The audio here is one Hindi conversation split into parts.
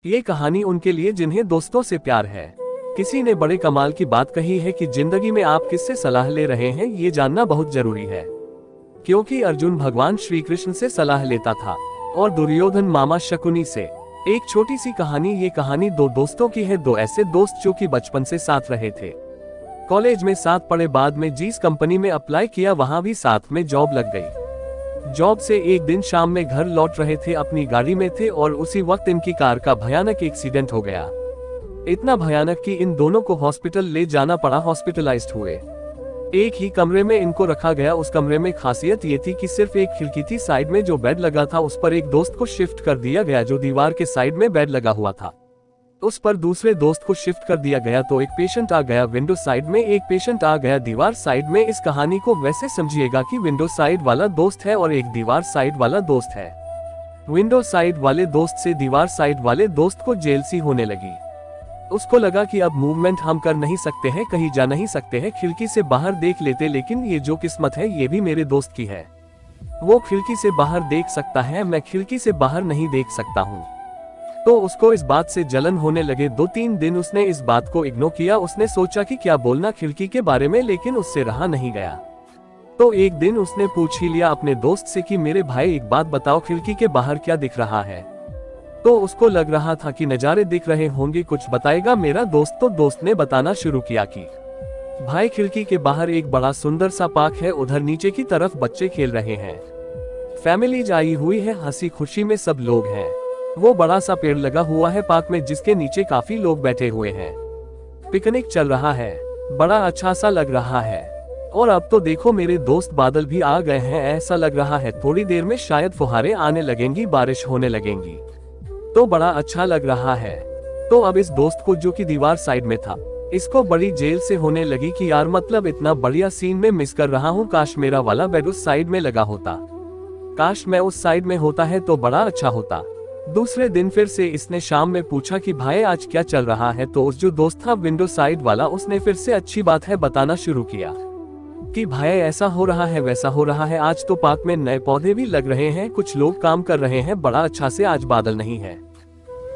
ये कहानी उनके लिए जिन्हें दोस्तों से प्यार है। किसी ने बड़े कमाल की बात कही है कि जिंदगी में आप किससे सलाह ले रहे हैं ये जानना बहुत जरूरी है। क्योंकि अर्जुन भगवान श्री कृष्ण से सलाह लेता था और दुर्योधन मामा शकुनी से। एक छोटी सी कहानी। ये कहानी दो दोस्तों की है, दो ऐसे दोस्त जो कि बचपन से साथ रहे थे। कॉलेज में साथ पढ़े, बाद में जिस कंपनी में अप्लाई किया वहां भी साथ में जॉब लग गई। जॉब से एक दिन शाम में घर लौट रहे थे, अपनी गाड़ी में थे और उसी वक्त इनकी कार का भयानक एक्सीडेंट हो गया। इतना भयानक कि इन दोनों को हॉस्पिटल ले जाना पड़ा। हॉस्पिटलाइज्ड हुए। एक ही कमरे में इनको रखा गया। उस कमरे में खासियत ये थी कि सिर्फ एक खिड़की थी, साइड में जो बेड लगा था उस पर एक दोस्त को शिफ्ट कर दिया गया। जो दीवार के साइड में बेड लगा हुआ था उस पर दूसरे दोस्त को शिफ्ट कर दिया गया। तो एक पेशेंट आ गया विंडो साइड में, एक पेशेंट आ गया दीवार साइड में। इस कहानी को वैसे समझिएगा कि विंडो साइड वाला दोस्त है और एक दीवार साइड वाला दोस्त है। विंडो साइड वाले दोस्त से दीवार साइड वाले दोस्त को जेल सी होने लगी। उसको लगा कि अब मूवमेंट हम कर नहीं सकते हैं, कहीं जा नहीं सकते हैं, खिड़की से बाहर देख लेते, लेकिन ये जो किस्मत है ये भी मेरे दोस्त की है। वो खिड़की से बाहर देख सकता है, मैं खिड़की से बाहर नहीं देख सकता हूँ। तो उसको इस बात से जलन होने लगे। 2-3 दिन उसने इस बात को इग्नोर किया। उसने सोचा कि क्या बोलना खिड़की के बारे में, लेकिन उससे रहा नहीं गया। तो एक दिन उसने पूछ ही लिया अपने दोस्त से कि मेरे भाई एक बात बताओ, खिड़की के बाहर क्या दिख रहा है। तो उसको लग रहा था कि नज़ारे दिख रहे होंगे, कुछ बताएगा मेरा दोस्त। तो दोस्त ने बताना शुरू किया कि भाई खिड़की के बाहर एक बड़ा सुंदर सा पार्क है, उधर नीचे की तरफ बच्चे खेल रहे हैं, फैमिलीज आई हुई है, हंसी खुशी में सब लोग हैं। वो बड़ा सा पेड़ लगा हुआ है पार्क में जिसके नीचे काफी लोग बैठे हुए हैं, पिकनिक चल रहा है, बड़ा अच्छा सा लग रहा है। और अब तो देखो मेरे दोस्त, बादल भी आ गए हैं, ऐसा लग रहा है थोड़ी देर में शायद फुहारें आने लगेंगी, बारिश होने लगेंगी, तो बड़ा अच्छा लग रहा है। तो अब इस दोस्त को जो कि दीवार साइड में था, इसको बड़ी जेल से होने लगी कि यार मतलब इतना बढ़िया सीन में मिस कर रहा हूँ, काश मेरा वाला बेड उस साइड में लगा होता, काश मैं उस साइड में होता है तो बड़ा अच्छा होता। दूसरे दिन फिर से इसने शाम में पूछा कि भाई आज क्या चल रहा है। तो उस जो दोस्त था विंडो साइड वाला, उसने फिर से अच्छी बात है बताना शुरू किया कि भाई ऐसा हो रहा है, वैसा हो रहा है, आज तो पार्क में नए पौधे भी लग रहे हैं, कुछ लोग काम कर रहे हैं, बड़ा अच्छा से आज बादल नहीं है,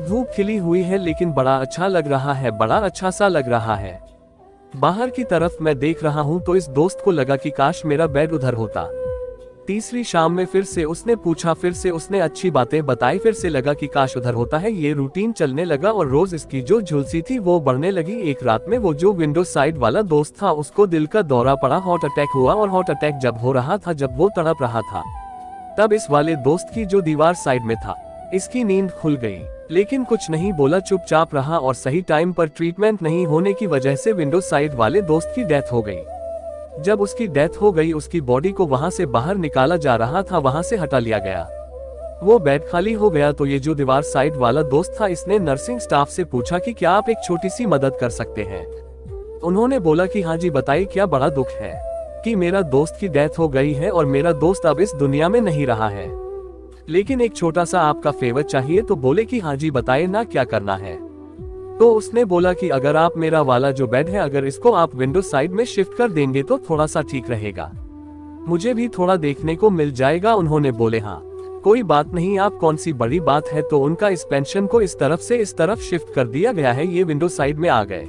धूप खिली हुई है, लेकिन बड़ा अच्छा लग रहा है, बड़ा अच्छा सा लग रहा है। बाहर की तरफ मैं देख रहा हूँ। तो इस दोस्त को लगा कि काश मेरा बेड उधर होता। तीसरी शाम में फिर से उसने पूछा, फिर से उसने अच्छी बातें बताई, फिर से लगा कि काश उधर होता है। ये रूटीन चलने लगा और रोज इसकी जो झुलसी थी वो बढ़ने लगी। एक रात में वो जो विंडो साइड वाला दोस्त था उसको दिल का दौरा पड़ा, हार्ट अटैक हुआ। और हार्ट अटैक जब हो रहा था, जब वो तड़प रहा था, तब इस वाले दोस्त की जो दीवार साइड में था, इसकी नींद खुल गई, लेकिन कुछ नहीं बोला, चुपचाप रहा। और सही टाइम पर ट्रीटमेंट नहीं होने की वजह से विंडो साइड वाले दोस्त की डेथ हो गई। जब उसकी डेथ हो गई, उसकी बॉडी को वहां से बाहर निकाला जा रहा था, वहां से हटा लिया गया, वो बेड खाली हो गया। तो ये जो दीवार साइड वाला दोस्त था, इसने नर्सिंग स्टाफ से पूछा कि क्या आप एक छोटी सी मदद कर सकते हैं। उन्होंने बोला कि हाँ जी बताइए, क्या बड़ा दुख है कि मेरा दोस्त की डेथ हो गई है और मेरा दोस्त अब इस दुनिया में नहीं रहा है, लेकिन एक छोटा सा आपका फेवर चाहिए। तो बोले कि हाँ जी बताइए ना, क्या करना है। तो उसने बोला कि अगर आप मेरा वाला जो बेड है, अगर इसको आप विंडो साइड में शिफ्ट कर देंगे तो थोड़ा सा ठीक रहेगा, मुझे भी थोड़ा देखने को मिल जाएगा। उन्होंने बोले हाँ कोई बात नहीं, आप कौन सी बड़ी बात है। तो उनका इस पेंशन को इस तरफ से इस तरफ शिफ्ट कर दिया गया है। ये विंडो साइड में आ गए।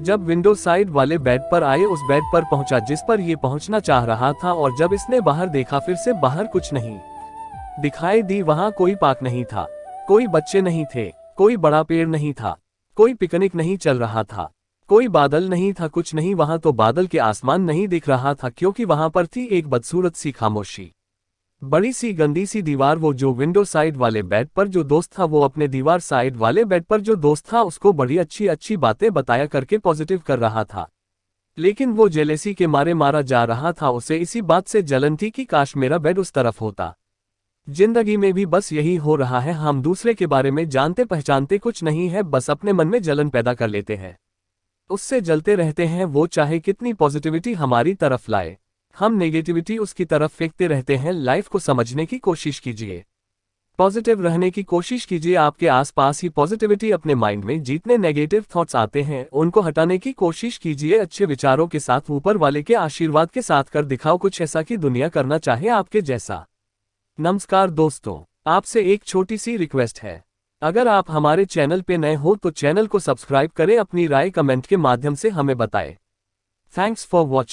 जब विंडो साइड वाले बेड पर आए, उस बेड पर पहुंचा जिस पर ये पहुंचना चाह रहा था। और जब इसने बाहर देखा, फिर से बाहर कुछ नहीं दिखाई दी। वहां कोई पार्क नहीं था, कोई बच्चे नहीं थे, कोई बड़ा पेड़ नहीं था, कोई पिकनिक नहीं चल रहा था, कोई बादल नहीं था, कुछ नहीं। वहां तो बादल के आसमान नहीं दिख रहा था, क्योंकि वहां पर थी एक बदसूरत सी खामोशी, बड़ी सी गंदी सी दीवार। वो जो विंडो साइड वाले बेड पर जो दोस्त था, वो अपने दीवार साइड वाले बेड पर जो दोस्त था उसको बड़ी अच्छी अच्छी बातें बताया करके पॉजिटिव कर रहा था, लेकिन वो जेलेसी के मारे मारा जा रहा था। उसे इसी बात से जलन थी कि काश मेरा बेड उस तरफ होता। जिंदगी में भी बस यही हो रहा है, हम दूसरे के बारे में जानते पहचानते कुछ नहीं है, बस अपने मन में जलन पैदा कर लेते हैं, उससे जलते रहते हैं। वो चाहे कितनी पॉजिटिविटी हमारी तरफ लाए, हम नेगेटिविटी उसकी तरफ फेंकते रहते हैं। लाइफ को समझने की कोशिश कीजिए, पॉजिटिव रहने की कोशिश कीजिए। आपके आसपास ही पॉजिटिविटी अपने माइंड में जितने नेगेटिव थॉट्स आते हैं उनको हटाने की कोशिश कीजिए, अच्छे विचारों के साथ, ऊपर वाले के आशीर्वाद के साथ कर दिखाओ कुछ ऐसा कि दुनिया करना चाहे आपके जैसा। नमस्कार दोस्तों, आपसे एक छोटी सी रिक्वेस्ट है, अगर आप हमारे चैनल पे नए हो तो चैनल को सब्सक्राइब करें, अपनी राय कमेंट के माध्यम से हमें बताएं। Thanks for watching.